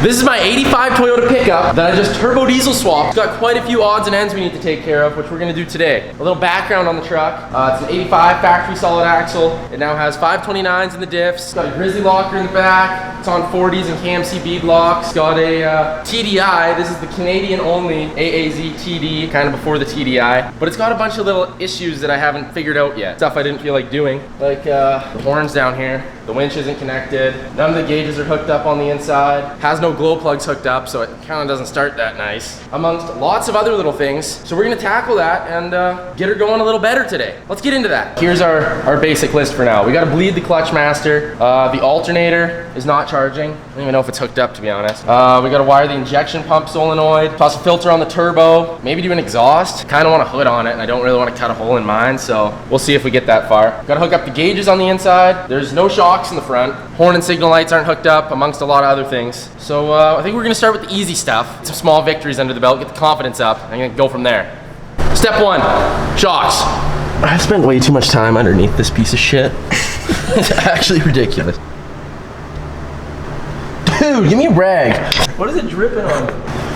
This is my 85 Toyota pickup that I just turbo diesel swapped. It's got quite a few odds and ends we need to take care of, which we're gonna do today. A little background on the truck. It's an 85 factory solid axle. It now has 529s in the diffs. It's got a grizzly locker in the back. It's on 40s and KMC bead locks. It's got a TDI. This is the Canadian only AAZ TD, kind of before the TDI. But it's got a bunch of little issues that I haven't figured out yet. Stuff I didn't feel like doing. Like the horns down here. The winch isn't connected. None of the gauges are hooked up on the inside. Has no glow plugs hooked up, so it kind of doesn't start that nice. Amongst lots of other little things. So we're gonna tackle that and get her going a little better today. Let's get into that. Here's our basic list for now. We gotta bleed the clutch master. The alternator is not charging. I don't even know if it's hooked up, to be honest. We gotta wire the injection pump solenoid. Toss a filter on the turbo. Maybe do an exhaust. Kinda want a hood on it, and I don't really want to cut a hole in mine, so we'll see if we get that far. Gotta hook up the gauges on the inside. There's no shocks in the front. Horn and signal lights aren't hooked up, amongst a lot of other things. So I think we're gonna start with the easy stuff. Some small victories under the belt, get the confidence up, and I'm gonna go from there. Step one, shocks. I've spent way too much time underneath this piece of shit. It's actually ridiculous. Dude, give me a rag. What is it dripping on?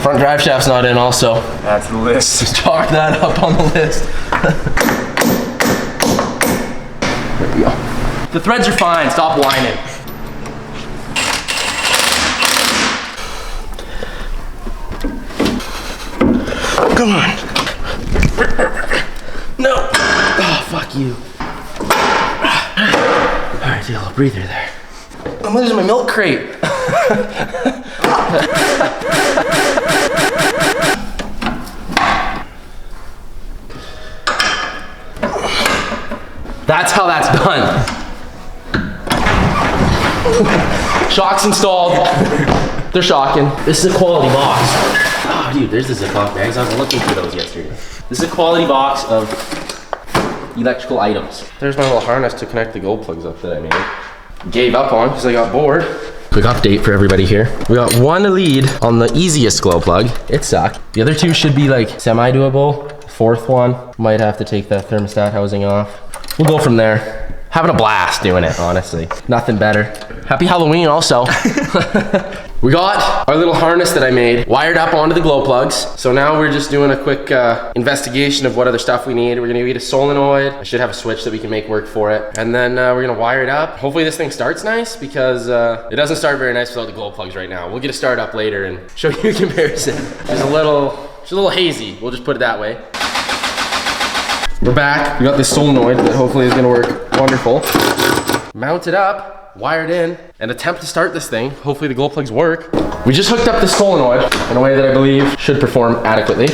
Front drive shaft's not in also. That's the list. Just chalk that up on the list. There we go. The threads are fine, stop whining. Come on. No. Oh, fuck you. All right, take a little breather there. I'm losing my milk crate. That's how that's done. Shocks installed. They're shocking. This is a quality box. Oh, dude, there's the Ziploc bags. I was looking for those yesterday. This is a quality box of electrical items. There's my little harness to connect the gold plugs up that I made. Gave up on because I got bored. Quick update for everybody here. We got one lead on the easiest glow plug. It sucked. The other two should be like semi-doable. The fourth one, might have to take the thermostat housing off. We'll go from there. Having a blast doing it, honestly. Nothing better. Happy Halloween also. We got our little harness that I made wired up onto the glow plugs. So now we're just doing a quick investigation of what other stuff we need. We're gonna need a solenoid. I should have a switch that we can make work for it. And then we're gonna wire it up. Hopefully this thing starts nice because it doesn't start very nice without the glow plugs right now. We'll get a start up later and show you a comparison. She's a little hazy, we'll just put it that way. We're back. We got this solenoid that hopefully is gonna work wonderful. Mount it up, wire it in, and attempt to start this thing. Hopefully the glow plugs work. We just hooked up the solenoid in a way that I believe should perform adequately.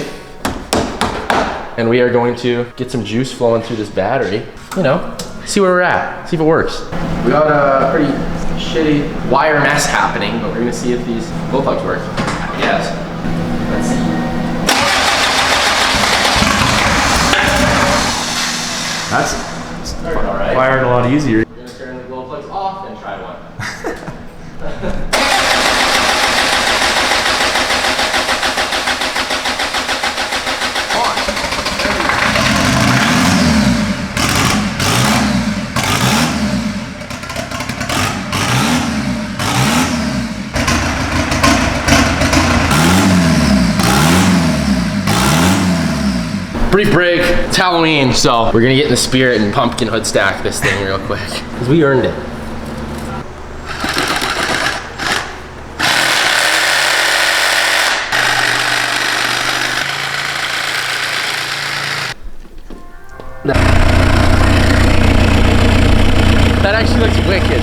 And we are going to get some juice flowing through this battery. You know, see where we're at, see if it works. We got a pretty shitty wire mess happening, but we're gonna see if these glow plugs work. Yes. Let's see. That's all right. wired a lot easier. We're gonna turn the glow plugs off and try one. Brief break, it's Halloween, so we're gonna get in the spirit and pumpkin hood stack this thing real quick, because we earned it. That actually looks wicked.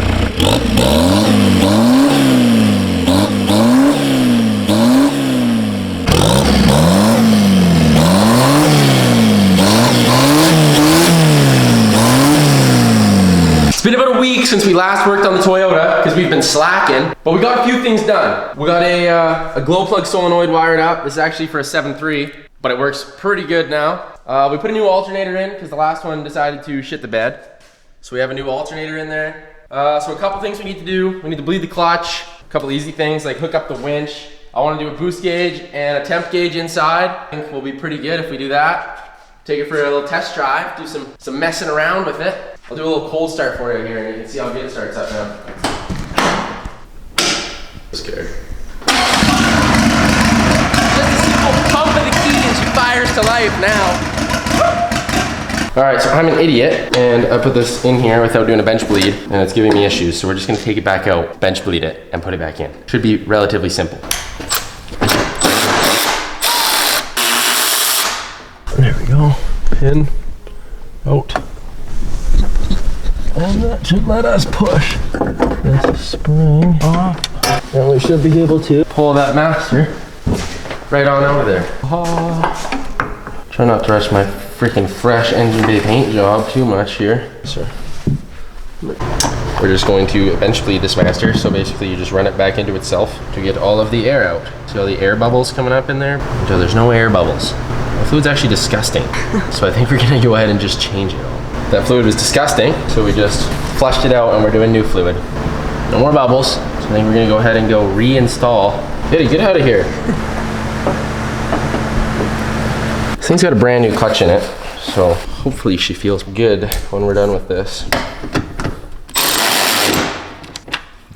It's been about a week since we last worked on the Toyota because we've been slacking, but we got a few things done. We got a glow plug solenoid wired up. This is actually for a 7.3, but it works pretty good now. We put a new alternator in because the last one decided to shit the bed. So we have a new alternator in there. So a couple things we need to do. We need to bleed the clutch. A couple easy things like hook up the winch. I want to do a boost gauge and a temp gauge inside. I think we'll be pretty good if we do that. Take it for a little test drive, do some messing around with it. I'll do a little cold start for you here and you can see how good it starts up now. Scared. to life now. All right, so I'm an idiot, and I put this in here without doing a bench bleed, and it's giving me issues. So we're just gonna take it back out, bench bleed it, and put it back in. Should be relatively simple. There we go, pin out. And that should let us push this spring off. And we should be able to pull that master right on out of there. Try not to rush my freaking fresh engine bay paint job too much here. Sir. We're just going to bench bleed this master. So basically you just run it back into itself to get all of the air out. See all the air bubbles coming up in there? So there's no air bubbles. The fluid's actually disgusting. So I think we're gonna go ahead and just change it all. That fluid was disgusting, so we just flushed it out and we're doing new fluid. No more bubbles. So I think we're gonna go ahead and go reinstall. Diddy, get out of here. This thing's got a brand new clutch in it, so hopefully she feels good when we're done with this.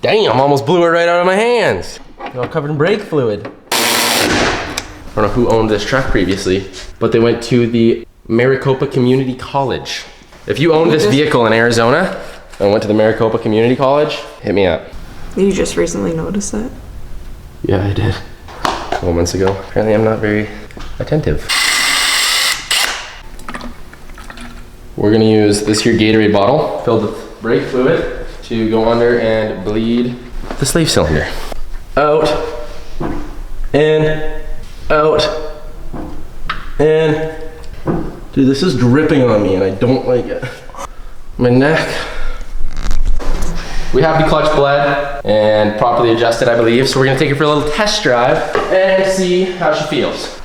Damn, almost blew it right out of my hands. All covered in brake fluid. I don't know who owned this truck previously, but they went to the Maricopa Community College. If you owned this vehicle in Arizona and went to the Maricopa Community College, hit me up. You just recently noticed that? Yeah, I did. A couple months ago. Apparently I'm not very attentive. We're gonna use this here Gatorade bottle filled with brake fluid to go under and bleed the slave cylinder. Out, in, out, in. Dude, this is dripping on me and I don't like it. My neck. We have the clutch bled and properly adjusted, I believe. So we're gonna take it for a little test drive and see how she feels.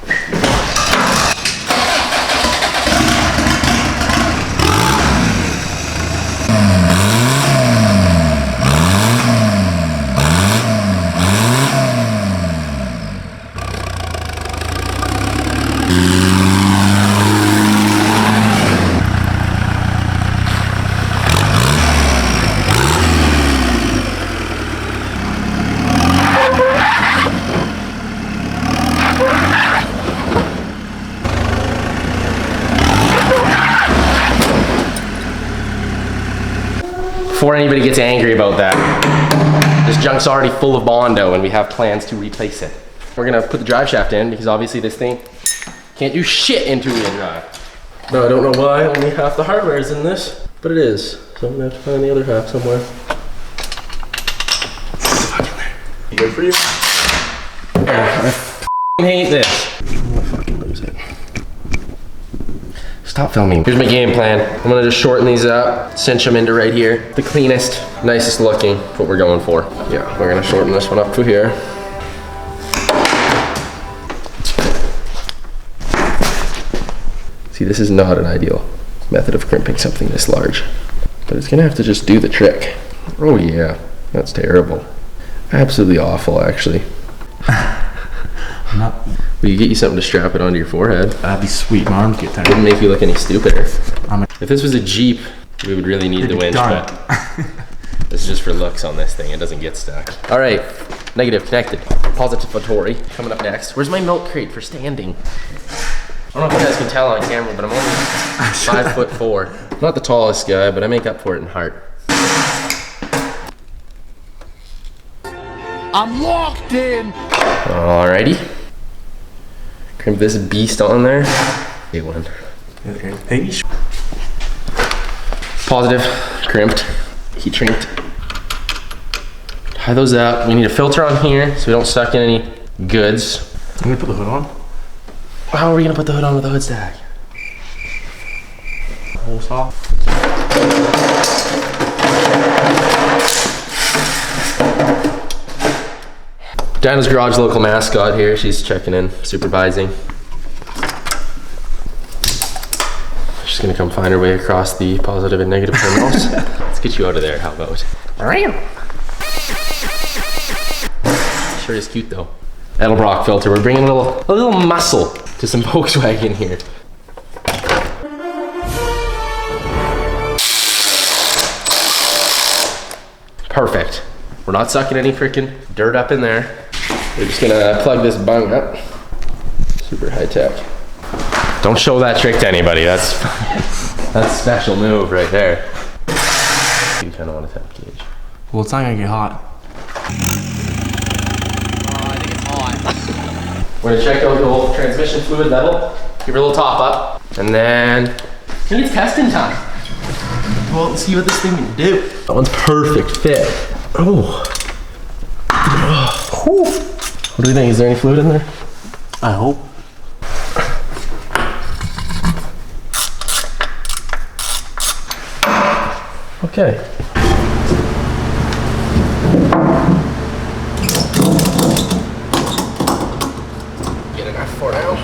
Before anybody gets angry about that, this junk's already full of Bondo and we have plans to replace it. We're gonna put the drive shaft in because obviously this thing can't do shit in two-wheel drive. No, I don't know why only half the hardware is in this, but it is. So I'm gonna have to find the other half somewhere. Fuck in there. Good for you. Yeah, I hate this. I'm gonna fucking lose it. Stop filming. Here's my game plan. I'm gonna just shorten these up, cinch them into right here. The cleanest, nicest looking, what we're going for. Yeah, we're gonna shorten this one up to here. See, this is not an ideal method of crimping something this large, but it's gonna have to just do the trick. Oh yeah, that's terrible. Absolutely awful, actually. Will you get you something to strap it onto your forehead? That'd be sweet. My arms get tired. Wouldn't make you look any stupider. If this was a Jeep, we would really need the winch, but this is just for looks on this thing. It doesn't get stuck. All right, negative connected. Positivatory coming up next. Where's my milk crate for standing? I don't know if you guys can tell on camera, but I'm only 5'4". I'm not the tallest guy, but I make up for it in heart. I'm locked in. Alrighty. Crimp this beast on there. Big one. Hey. Positive, crimped, heat shrinked. Tie those up. We need a filter on here so we don't suck in any goods. I'm gonna put the hood on. How are we gonna put the hood on with the hood stack? Hole saw. Dynos Garage local mascot here. She's checking in, supervising. She's gonna come find her way across the positive and negative terminals. Let's get you out of there, how about? Sure is cute though. Edelbrock filter. We're bringing a little muscle to some Volkswagen here. Perfect. We're not sucking any freaking dirt up in there. We're just gonna plug this bung up. Super high tech. Don't show that trick to anybody. That's special move right there. You kind of want to tap gauge. Well, it's not gonna get hot. I think it's hot. We're gonna check out the old transmission fluid level. Give her a little top up, and then I think it's testing time. Well, let's see what this thing can do. That one's perfect fit. Oh. What do you think? Is there any fluid in there? I hope. Okay. Get it F4 now.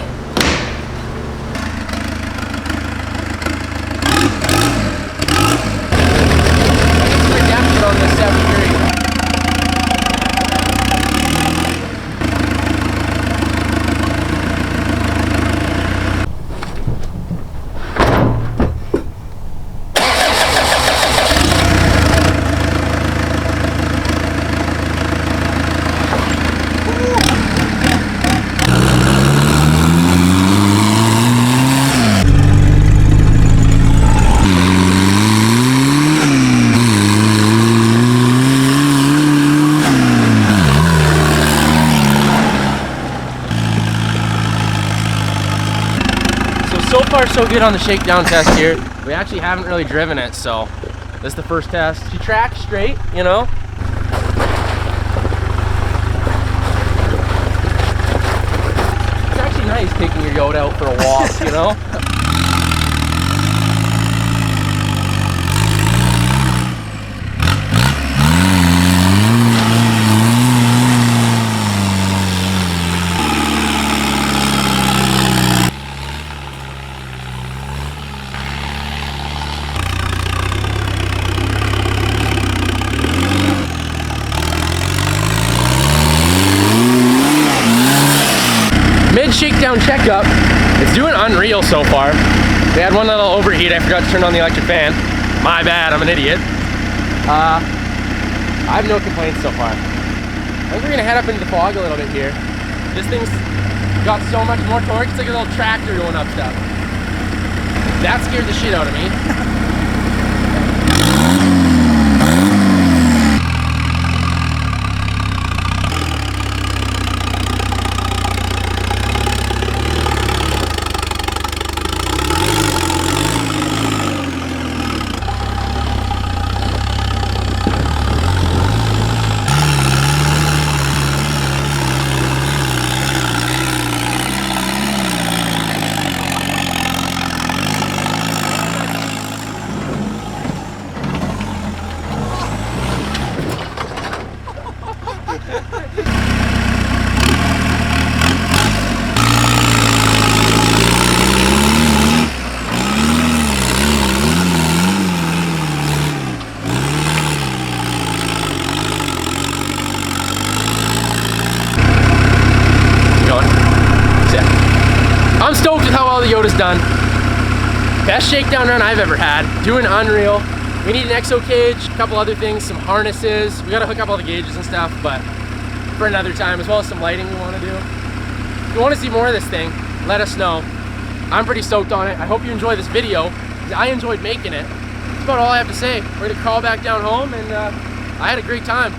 Redemption on this 73. So far so good on the shakedown test here. We actually haven't really driven it, so this is the first test. She tracks straight, you know. It's actually nice taking your yacht out for a walk, you know. Shakedown checkup. It's doing unreal so far. We had one little overheat. I forgot to turn on the electric fan. My bad, I'm an idiot. I have no complaints so far. I think we're gonna head up into the fog a little bit here. This thing's got so much more torque. It's like a little tractor going up stuff. That scared the shit out of me. I'm stoked with how well the Yoda's done. Best shakedown run I've ever had. Doing unreal. We need an exo cage, a couple other things, some harnesses. We gotta hook up all the gauges and stuff, but for another time, as well as some lighting we wanna do. If you wanna see more of this thing, let us know. I'm pretty stoked on it. I hope you enjoy this video. I enjoyed making it. That's about all I have to say. We're gonna crawl back down home, and I had a great time.